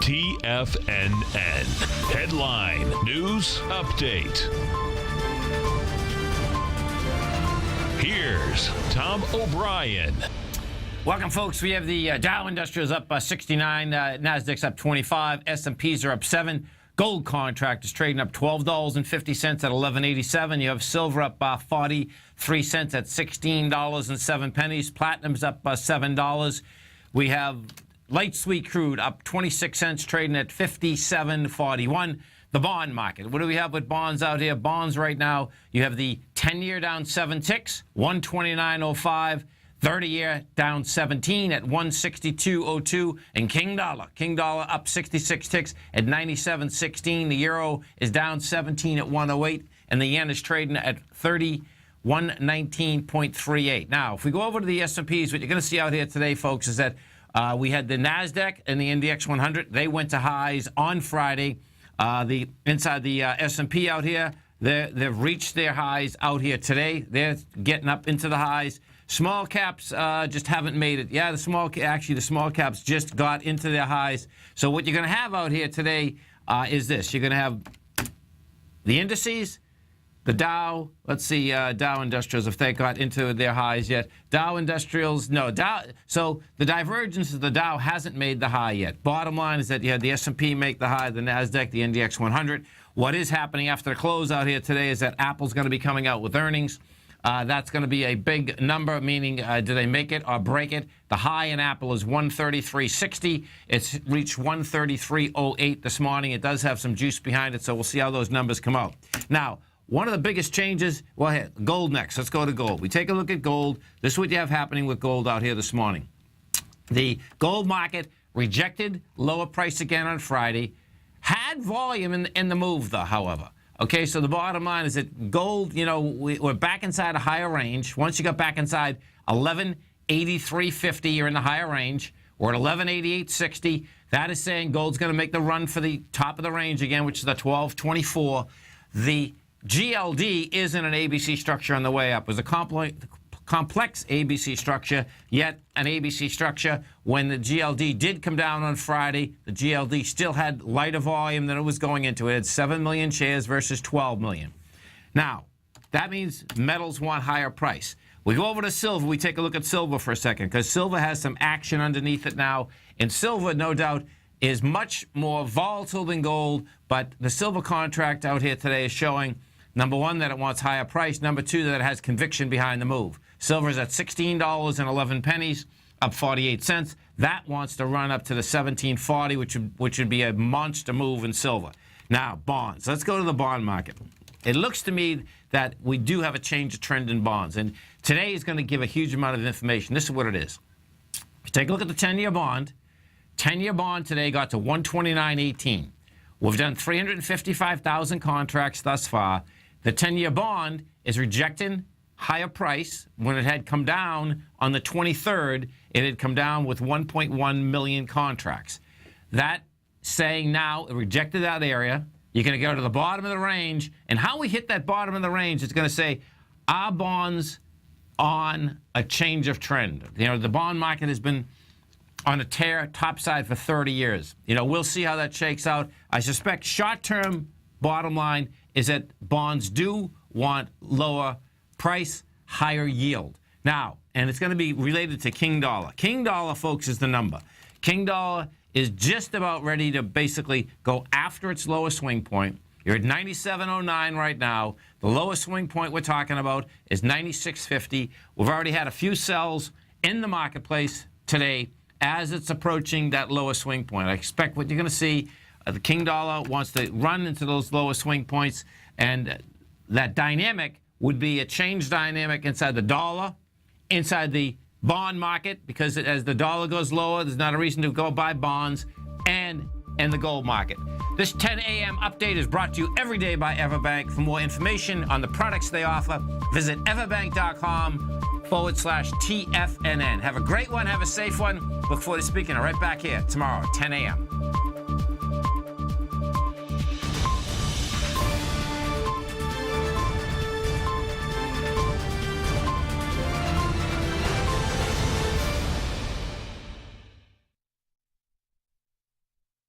TFNN. Headline News Update. Here's Tom O'Brien. Welcome, folks. We have the Dow Industrials up 69, Nasdaq's up 25, S&Ps are up 7. Gold contract is trading up $12.50 at $11.87. You have silver up 43 cents at $16.07. Platinum's up $7. We have light sweet crude up 26 cents, trading at $57.41. The bond market. What do we have with bonds out here? Bonds right now, you have the 10-year down 7 ticks, 129.05. 30-year down 17 at 162.02. And King Dollar up 66 ticks at 97.16. The euro is down 17 at 108. And the yen is trading at 3119.38. Now, if we go over to the S&Ps, what you're going to see out here today, folks, is that we had the NASDAQ and the NDX 100. They went to highs on Friday. Inside the S&P out here, they've reached their highs out here today. They're getting up into the highs. Small caps just haven't made it. Yeah, the small caps just got into their highs. So what you're going to have out here today is this. You're going to have the indices, the Dow. Let's see, Dow Industrials, if they got into their highs yet. Dow Industrials, no. So the divergence of the Dow hasn't made the high yet. Bottom line is that you had the S&P make the high, the NASDAQ, the NDX 100. What is happening after the close out here today is that Apple's going to be coming out with earnings. That's going to be a big number, meaning do they make it or break it? The high in Apple is 133.60. It's reached 133.08 this morning. It does have some juice behind it, so we'll see how those numbers come out. Now, one of the biggest changes, well, here, gold next. Let's go to gold. We take a look at gold. This is what you have happening with gold out here this morning. The gold market rejected lower price again on Friday. Had volume in the move, though, however. Okay, so the bottom line is that gold, you know, we're back inside a higher range. Once you got back inside 1183.50, you're in the higher range. We're at 1188.60. That is saying gold's going to make the run for the top of the range again, which is the 1224. The GLD is in an ABC structure on the way up. It was a complex ABC structure, yet an ABC structure. When the GLD did come down on Friday, the GLD still had lighter volume than it was going into. It had 7 million shares versus 12 million. Now, that means metals want higher price. We go over to silver. We take a look at silver for a second, because silver has some action underneath it now. And silver, no doubt, is much more volatile than gold, but the silver contract out here today is showing, number one, that it wants higher price. Number two, that it has conviction behind the move. Silver is at $16.11, up 48 cents. That wants to run up to the $17.40, which would be a monster move in silver. Now, bonds. Let's go to the bond market. It looks to me that we do have a change of trend in bonds. And today is going to give a huge amount of information. This is what it is. If you take a look at the 10-year bond, 10-year bond today got to 129.18. We've done 355,000 contracts thus far. The 10-year bond is rejecting higher price. When it had come down on the 23rd, it had come down with 1.1 million contracts. That saying now it rejected that area. You're going to go to the bottom of the range. And how we hit that bottom of the range is going to say, are bonds on a change of trend? You know, the bond market has been on a tear topside for 30 years. You know, we'll see how that shakes out. I suspect short-term bottom line is that bonds do want lower price, higher yield. Now, and it's going to be related to King Dollar. King Dollar, folks, is the number. King Dollar is just about ready to basically go after its lowest swing point. You're at 97.09 right now. The lowest swing point we're talking about is 96.50. We've already had a few sells in the marketplace today as it's approaching that lowest swing point. I expect what you're going to see, the King Dollar wants to run into those lowest swing points, and that dynamic would be a change dynamic inside the dollar, inside the bond market, because as the dollar goes lower, there's not a reason to go buy bonds, and in the gold market. This 10 a.m. update is brought to you every day by Everbank. For more information on the products they offer, visit everbank.com/TFNN. Have a great one. Have a safe one. Look forward to speaking right back here tomorrow at 10 a.m.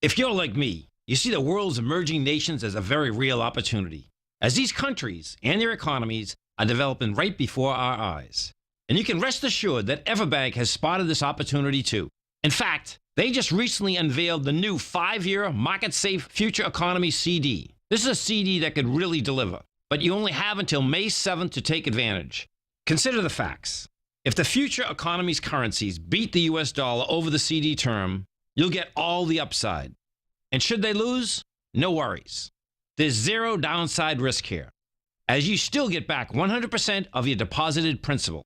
If you're like me, you see the world's emerging nations as a very real opportunity, as these countries and their economies are developing right before our eyes. And you can rest assured that Everbank has spotted this opportunity too. In fact, they just recently unveiled the new 5-year market-safe Future Economy CD. This is a CD that could really deliver, but you only have until May 7th to take advantage. Consider the facts. If the Future Economy's currencies beat the US dollar over the CD term, you'll get all the upside. And should they lose, no worries. There's zero downside risk here, as you still get back 100% of your deposited principal.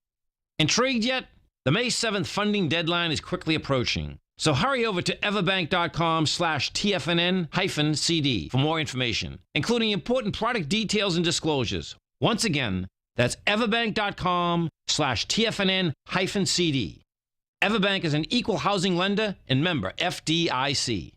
Intrigued yet? The May 7th funding deadline is quickly approaching, so hurry over to everbank.com/TFNN-CD for more information, including important product details and disclosures. Once again, that's everbank.com/TFNN-CD. Everbank is an equal housing lender and member FDIC.